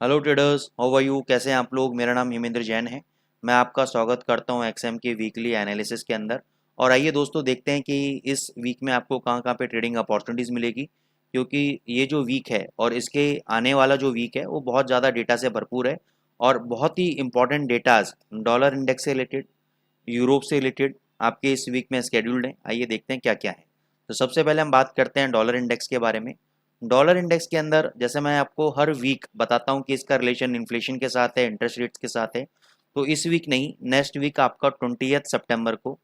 Hello traders, how are you? कैसे हैं आप लोग? मेरा नाम हिमेंद्र जैन है। मैं आपका स्वागत करता हूं एक्सएम के वीकली एनालिसिस के अंदर। और आइए दोस्तों, देखते हैं कि इस वीक में आपको कहां कहां पे ट्रेडिंग अपॉर्चुनिटीज़ मिलेगी, क्योंकि ये जो वीक है और इसके आने वाला जो वीक है वो बहुत ज़्यादा डेटा से भरपूर है। और बहुत ही इंपॉर्टेंट डेटाज डॉलर इंडेक्स से रिलेटेड, यूरोप से रिलेटेड आपके इस वीक में स्केड्यूल्ड हैं। आइए देखते हैं क्या क्या है। तो सबसे पहले हम बात करते हैं डॉलर इंडेक्स के बारे में। डॉलर इंडेक्स के अंदर जैसे मैं आपको हर वीक बताता हूं कि इसका रिलेशन इन्फ्लेशन के साथ है, इंटरेस्ट रेट्स के साथ है। तो इस वीक नहीं, नेक्स्ट वीक आपका 20 सितंबर को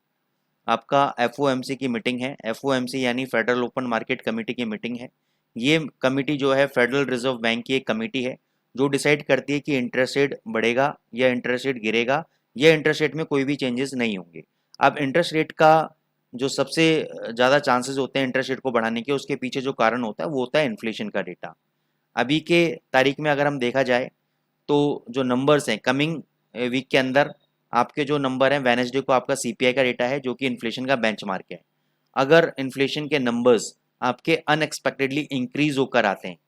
आपका एफओएमसी की मीटिंग है। एफओएमसी यानी फेडरल ओपन मार्केट कमेटी की मीटिंग है। ये कमेटी जो है फेडरल रिजर्व बैंक की एक कमेटी है जो डिसाइड करती है कि इंटरेस्ट रेट बढ़ेगा या इंटरेस्ट रेट गिरेगा, या इंटरेस्ट रेट में कोई भी चेंजेस नहीं होंगे। अब इंटरेस्ट रेट का जो सबसे ज़्यादा चांसेस होते हैं इंटरेस्ट रेट को बढ़ाने के, उसके पीछे जो कारण होता है वो होता है इन्फ्लेशन का डेटा। अभी के तारीख में अगर हम देखा जाए तो जो नंबर्स हैं कमिंग वीक के अंदर, आपके जो नंबर हैं, वेनेसडे को आपका सीपीआई का डेटा है जो कि इन्फ्लेशन का बेंचमार्क है। अगर इन्फ्लेशन के नंबर्स आपके अनएक्सपेक्टेडली इंक्रीज होकर आते हैं,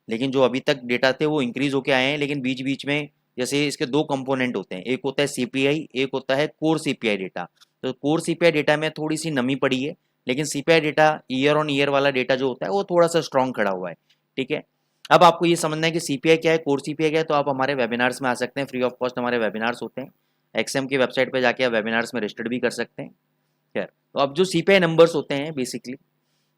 लेकिन जो अभी तक डेटा थे वो इंक्रीज होके आए हैं, लेकिन बीच बीच में जैसे इसके दो कंपोनेंट होते हैं, एक होता है सीपीआई, एक होता है कोर सीपीआई डेटा। तो कोर सीपीआई डेटा में थोड़ी सी नमी पड़ी है, लेकिन CPI data year on year वाला डेटा जो होता है वो थोड़ा सा स्ट्रॉन्ग खड़ा हुआ है। ठीक है। अब आपको ये समझना है कि सीपीआई क्या है, कोर सीपीआई क्या है, तो आप हमारे वेबिनार्स में आ सकते हैं। फ्री ऑफ कॉस्ट हमारे वेबिनार्स होते हैं। एक्सएम की वेबसाइट पे जाके आप वेबिनार्स में रजिस्टर्ड भी कर सकते हैं। खैर, तो अब जो सीपीआई नंबर्स होते हैं बेसिकली,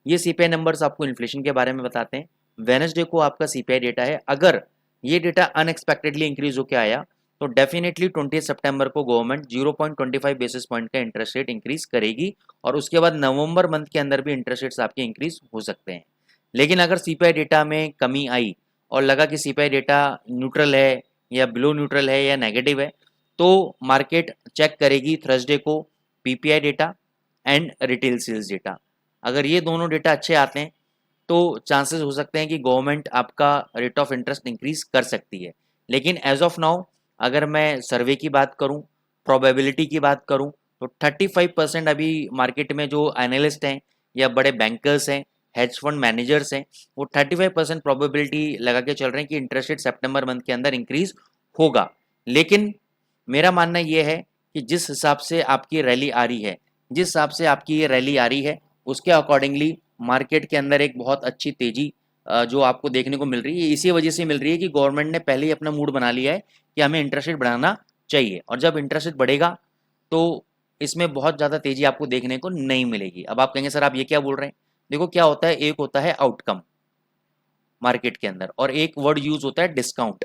ये सीपीआई नंबर्स आपको इन्फ्लेशन के बारे में बताते हैं। वेनेसडे को आपका सीपीआई डेटा है। अगर ये डेटा अनएक्सपेक्टेडली इंक्रीज होकर आया तो डेफिनेटली 20 सितंबर को गवर्नमेंट 0.25 बेसिस पॉइंट का इंटरेस्ट रेट इंक्रीज करेगी, और उसके बाद नवंबर मंथ के अंदर भी इंटरेस्ट रेट्स आपके इंक्रीज हो सकते हैं। लेकिन अगर सीपीआई डेटा में कमी आई और लगा कि सीपीआई डेटा न्यूट्रल है या बिलो न्यूट्रल है या नेगेटिव है, तो मार्केट चेक करेगी थर्सडे को PPI data and retail sales data. अगर ये दोनों डेटा अच्छे आते हैं तो चांसेस हो सकते हैं कि गवर्नमेंट आपका रेट ऑफ इंटरेस्ट इंक्रीज कर सकती है। लेकिन एज ऑफ नाउ अगर मैं सर्वे की बात करूं, प्रोबेबिलिटी की बात करूं, तो 35% अभी मार्केट में जो एनालिस्ट हैं या बड़े बैंकर्स हैं, हेज फंड मैनेजर्स हैं, वो 35% प्रोबेबिलिटी लगा के चल रहे हैं कि इंटरेस्ट रेट सितंबर मंथ के अंदर इंक्रीज होगा। लेकिन मेरा मानना यह है कि जिस हिसाब से आपकी रैली आ रही है, जिस हिसाब से आपकी ये रैली आ रही है, उसके अकॉर्डिंगली मार्केट के अंदर एक बहुत अच्छी तेजी जो आपको देखने को मिल रही है, इसी वजह से मिल रही है कि गवर्नमेंट ने पहले ही अपना मूड बना लिया है कि हमें इंटरेस्ट रेट बढ़ाना चाहिए। और जब इंटरेस्ट रेट बढ़ेगा तो इसमें बहुत ज़्यादा तेजी आपको देखने को नहीं मिलेगी। अब आप कहेंगे सर आप ये क्या बोल रहे हैं? देखो क्या होता है, एक होता है आउटकम मार्केट के अंदर और एक वर्ड यूज होता है डिस्काउंट।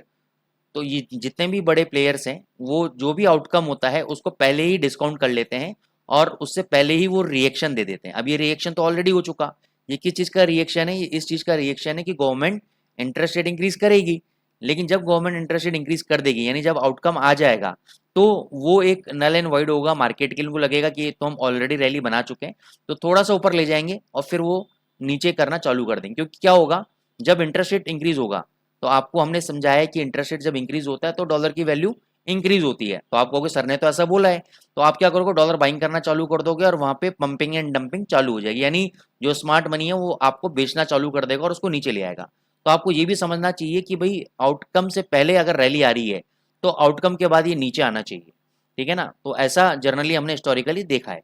तो ये जितने भी बड़े प्लेयर्स हैं वो जो भी आउटकम होता है उसको पहले ही डिस्काउंट कर लेते हैं और उससे पहले ही वो रिएक्शन दे देते हैं। अब ये रिएक्शन तो ऑलरेडी हो चुका। ये किस चीज़ का रिएक्शन है? ये इस चीज़ का रिएक्शन है कि गवर्नमेंट इंटरेस्ट रेट इंक्रीज करेगी। लेकिन जब गवर्नमेंट इंटरेस्ट रेट इंक्रीज कर देगी, यानी जब आउटकम आ जाएगा, तो वो एक नल एंड वाइड होगा। मार्केट के लिए उनको लगेगा कि तो हम ऑलरेडी रैली बना चुके हैं, तो थोड़ा सा ऊपर ले जाएंगे और फिर वो नीचे करना चालू कर देंगे। क्योंकि क्या होगा, जब इंटरेस्ट रेट इंक्रीज होगा तो आपको हमने समझाया है कि इंटरेस्ट रेट जब इंक्रीज होता है तो डॉलर की वैल्यू इंक्रीज होती है। तो आप कहोगे सर ने तो ऐसा बोला है, तो आप क्या करोगे, डॉलर बाइंग करना चालू कर दोगे और वहां पे पंपिंग एंड डंपिंग चालू हो जाएगी। यानी जो स्मार्ट मनी है वो आपको बेचना चालू कर देगा और उसको नीचे ले आएगा। तो आपको ये भी समझना चाहिए कि भाई आउटकम से पहले अगर रैली आ रही है तो आउटकम के बाद ये नीचे आना चाहिए। ठीक है ना? तो ऐसा जर्नली हमने हिस्टोरिकली देखा है।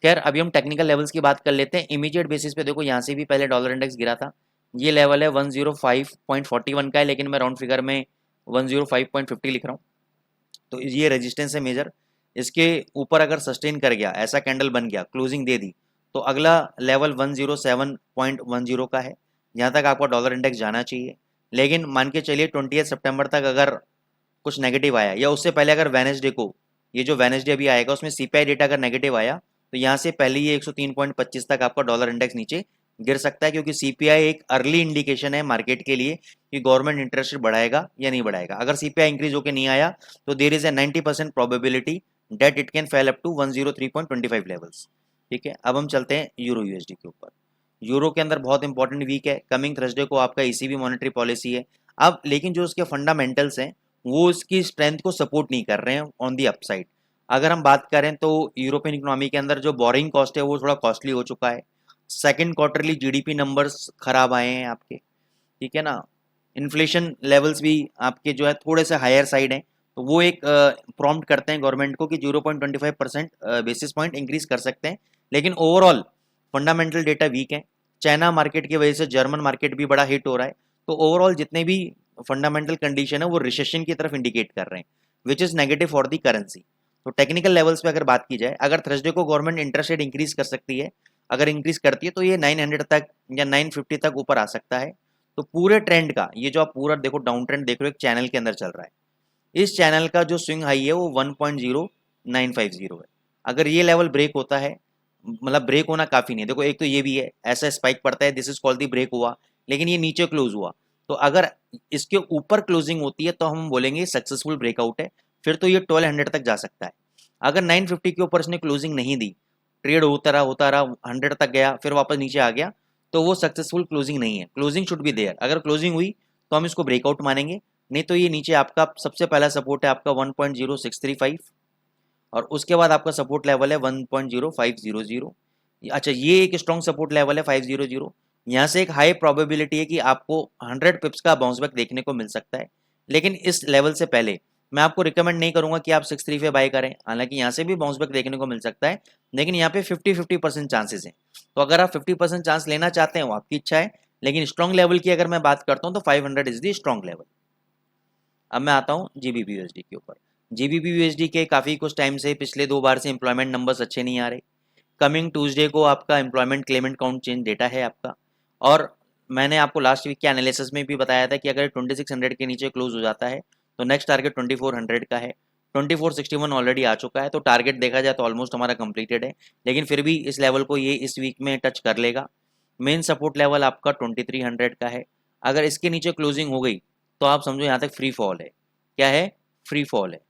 खैर, अभी हम टेक्निकल लेवल्स की बात कर लेते हैं। इमीडिएट बेसिस पे देखो, यहाँ से भी पहले डॉलर इंडेक्स गिरा था। ये लेवल है 105.41 का है, लेकिन मैं राउंड फिगर में 105.50 लिख रहा हूँ। तो ये रेजिस्टेंस है मेजर। इसके ऊपर अगर सस्टेन कर गया, ऐसा कैंडल बन गया, क्लोजिंग दे दी, तो अगला लेवल 107.10 का है। यहाँ तक आपका डॉलर इंडेक्स जाना चाहिए। लेकिन मान के चलिए 20 सितंबर तक अगर कुछ नेगेटिव आया, या उससे पहले अगर वेनेसडे को, ये जो वेनेसडे अभी आएगा उसमें सीपीआई डेटा अगर नेगेटिव आया, तो यहाँ से पहले ये 103.25 तक आपका डॉलर इंडेक्स नीचे गिर सकता है। क्योंकि सीपीआई एक अर्ली इंडिकेशन है मार्केट के लिए कि गवर्नमेंट इंटरेस्ट रेट बढ़ाएगा या नहीं बढ़ाएगा। अगर सीपीआई इंक्रीज होकर नहीं आया तो there is a 90% probability that it can fell up to 103.25 levels. ठीक है, अब हम चलते हैं यूरो यूएसडी के ऊपर। यूरो के अंदर बहुत इंपॉर्टेंट वीक है। कमिंग थर्सडे को आपका ईसीबी मॉनेटरी पॉलिसी है। अब लेकिन जो उसके फंडामेंटल्स हैं वो इसकी स्ट्रेंथ को सपोर्ट नहीं कर रहे हैं ऑन दी अपसाइड। अगर हम बात करें तो यूरोपियन इकोनॉमी के अंदर जो बोरिंग कॉस्ट है वो थोड़ा कॉस्टली हो चुका है। सेकंड क्वार्टरली जीडीपी नंबर्स खराब आए हैं आपके। ठीक है ना? इन्फ्लेशन लेवल्स भी आपके जो है थोड़े से हायर साइड हैं, तो वो एक प्रॉम्प्ट करते हैं गवर्नमेंट को कि 0.25% बेसिस पॉइंट इंक्रीज कर सकते हैं। लेकिन ओवरऑल फंडामेंटल डेटा वीक है। चाइना मार्केट की वजह से जर्मन मार्केट भी बड़ा हिट हो रहा है। तो ओवरऑल जितने भी फंडामेंटल कंडीशन है वो रिसेशन की तरफ इंडिकेट कर रहे हैं, which is negative for the currency. तो टेक्निकल लेवल्स पे अगर बात की जाए, अगर थर्सडे को गवर्नमेंट इंटरेस्ट रेट इंक्रीज कर सकती है, अगर इंक्रीज करती है तो ये 900 तक या 950 तक ऊपर आ सकता है। तो पूरे ट्रेंड का ये जो आप पूरा देखो डाउन ट्रेंड देख रहे हो एक चैनल के अंदर चल रहा है, इस चैनल का जो स्विंग हाई है वो 1.0950 है। अगर ये लेवल ब्रेक होता है, मतलब ब्रेक होना काफ़ी नहीं है, देखो एक तो ये भी है ऐसा स्पाइक पड़ता है, this is called the break हुआ, लेकिन ये नीचे क्लोज हुआ। तो अगर इसके ऊपर क्लोजिंग होती है तो हम बोलेंगे सक्सेसफुल ब्रेकआउट है, फिर तो ये 1200 तक जा सकता है। अगर 950 के ऊपर इसने क्लोजिंग नहीं दी, ट्रेड होता रहा 100 तक गया फिर वापस नीचे आ गया, तो वो सक्सेसफुल क्लोजिंग नहीं है। Closing should be there. अगर क्लोजिंग हुई तो हम इसको ब्रेकआउट मानेंगे, नहीं तो ये नीचे आपका सबसे पहला सपोर्ट है आपका 1.0635 और उसके बाद आपका सपोर्ट लेवल है 1.0500। अच्छा, ये एक स्ट्रॉन्ग सपोर्ट लेवल है 500। यहाँ से एक हाई प्रोबेबिलिटी है कि आपको 100 पिप्स का बाउंस बैक देखने को मिल सकता है। लेकिन इस लेवल से पहले मैं आपको रिकमेंड नहीं करूंगा कि आप 63 पे बाय करें, हालांकि यहाँ से भी बाउंस बैक देखने को मिल सकता है, लेकिन यहाँ पे 50-50% चांसेस हैं। तो अगर आप 50% चांस लेना चाहते हैं वो आपकी इच्छा है, लेकिन स्ट्रॉन्ग लेवल की अगर मैं बात करता हूँ तो 500 इज दी स्ट्रॉन्ग लेवल। अब मैं आता हूँ जीबीपी यूएसडी के ऊपर। जीबीपी यूएसडी के काफ़ी कुछ टाइम से पिछले 2 बार से एम्प्लॉयमेंट नंबर्स अच्छे नहीं आ रहे। कमिंग ट्यूसडे को आपका employment Clement count change data है आपका, और मैंने आपको लास्ट वीक के एनालिसिस में भी बताया था कि अगर 2600 के नीचे क्लोज हो जाता है तो नेक्स्ट टारगेट 2400 का है। 2461 ऑलरेडी आ चुका है, तो टारगेट देखा जाए तो ऑलमोस्ट हमारा कंप्लीटेड है, लेकिन फिर भी इस लेवल को ये इस वीक में टच कर लेगा। मेन सपोर्ट लेवल आपका 2300 का है। अगर इसके नीचे क्लोजिंग हो गई तो आप समझो यहाँ तक फ्री फॉल है। क्या है? फ्री फॉल है।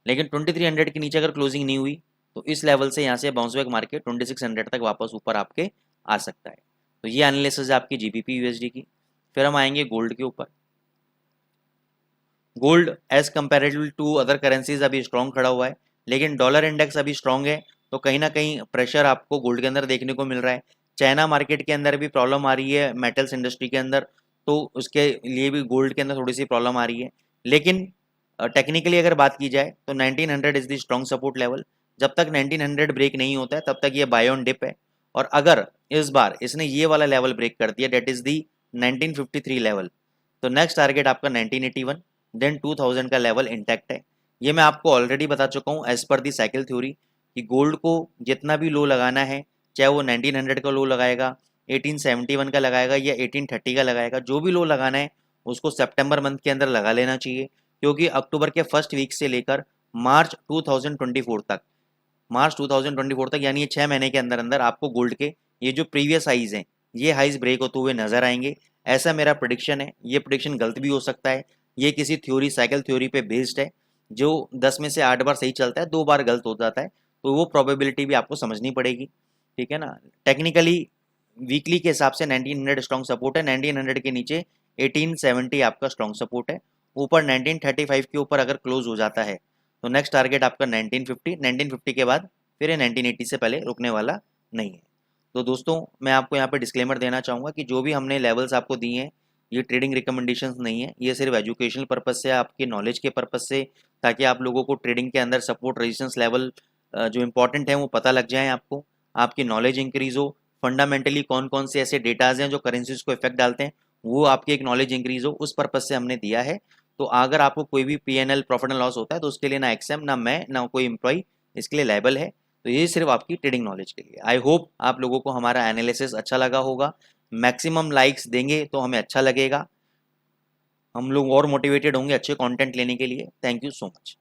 लेकिन 2300 के नीचे अगर क्लोजिंग नहीं हुई तो इस लेवल से यहाँ से बाउंस बैक मार्केट 2600 तक वापस ऊपर आपके आ सकता है। तो ये एनालिसिस है आपकी जीबीपी यूएसडी की। फिर हम आएंगे गोल्ड के ऊपर। Gold as comparative to other currencies अभी स्ट्रॉन्ग खड़ा हुआ है, लेकिन डॉलर इंडेक्स अभी स्ट्रॉन्ग है, तो कहीं ना कहीं प्रेशर आपको गोल्ड के अंदर देखने को मिल रहा है। चाइना मार्केट के अंदर भी प्रॉब्लम आ रही है मेटल्स इंडस्ट्री के अंदर, तो उसके लिए भी गोल्ड के अंदर थोड़ी सी प्रॉब्लम आ रही है। लेकिन टेक्निकली अगर बात की जाए तो 1900 is the strong support level. जब तक 1900 ब्रेक नहीं होता है तब तक ये बाय ऑन डिप है, और अगर इस बार इसने ये वाला लेवल ब्रेक कर दिया डेट इज दी 1953 लेवल, तो नेक्स्ट टारगेट आपका 1981, देन 2000 का लेवल इंटैक्ट है। ये मैं आपको ऑलरेडी बता चुका हूँ एज पर दी साइकिल थ्योरी कि गोल्ड को जितना भी लो लगाना है, चाहे वो 1900 का लो लगाएगा, 1871 का लगाएगा या 1830 का लगाएगा, जो भी लो लगाना है उसको सितंबर मंथ के अंदर लगा लेना चाहिए, क्योंकि अक्टूबर के फर्स्ट वीक से लेकर मार्च 2024 तक यानी ये 6 महीने के अंदर अंदर आपको गोल्ड के ये जो प्रीवियस हाइज हैं ये हाइज ब्रेक होते हुए नजर आएंगे। ऐसा मेरा प्रिडिक्शन है। ये प्रिडिक्शन गलत भी हो सकता है, ये किसी थ्योरी साइकिल थ्योरी पे बेस्ड है, जो 10 में से 8 बार सही चलता है, 2 बार गलत हो जाता है, तो वो प्रोबेबिलिटी भी आपको समझनी पड़ेगी। ठीक है ना। टेक्निकली वीकली के हिसाब से 1900 स्ट्रॉन्ग सपोर्ट है, 1900 के नीचे 1870 आपका स्ट्रॉन्ग सपोर्ट है, ऊपर 1935 के ऊपर अगर क्लोज हो जाता है तो नेक्स्ट टारगेट आपका 1950 के बाद फिर ये 1980 से पहले रुकने वाला नहीं है। तो दोस्तों मैं आपको यहाँ पे डिस्क्लेमर देना चाहूँगा कि जो भी हमने लेवल्स आपको दिए हैं ये ट्रेडिंग रिकमेंडेशंस नहीं है, ये सिर्फ एजुकेशनल पर्पस से, आपके नॉलेज के पर्पस से, ताकि आप लोगों को ट्रेडिंग के अंदर सपोर्ट रेजिस्टेंस लेवल जो इंपॉर्टेंट है वो पता लग जाए, आपको आपकी नॉलेज इंक्रीज हो, फंडामेंटली कौन कौन से ऐसे डेटाज हैं जो करेंसीज को इफेक्ट डालते हैं वो आपकी एक नॉलेज इंक्रीज हो, उस पर्पज से हमने दिया है। तो अगर आपको कोई भी पीएनएल प्रॉफिट एंड लॉस होता है तो उसके लिए ना एक्सएम ना मैं ना कोई एम्प्लॉय इसके लिए लायबल है। तो ये सिर्फ आपकी ट्रेडिंग नॉलेज के लिए। आई होप आप लोगों को हमारा एनालिसिस अच्छा लगा होगा। मैक्सिमम लाइक्स देंगे तो हमें अच्छा लगेगा, हम लोग और मोटिवेटेड होंगे अच्छे कंटेंट लेने के लिए। Thank you so much.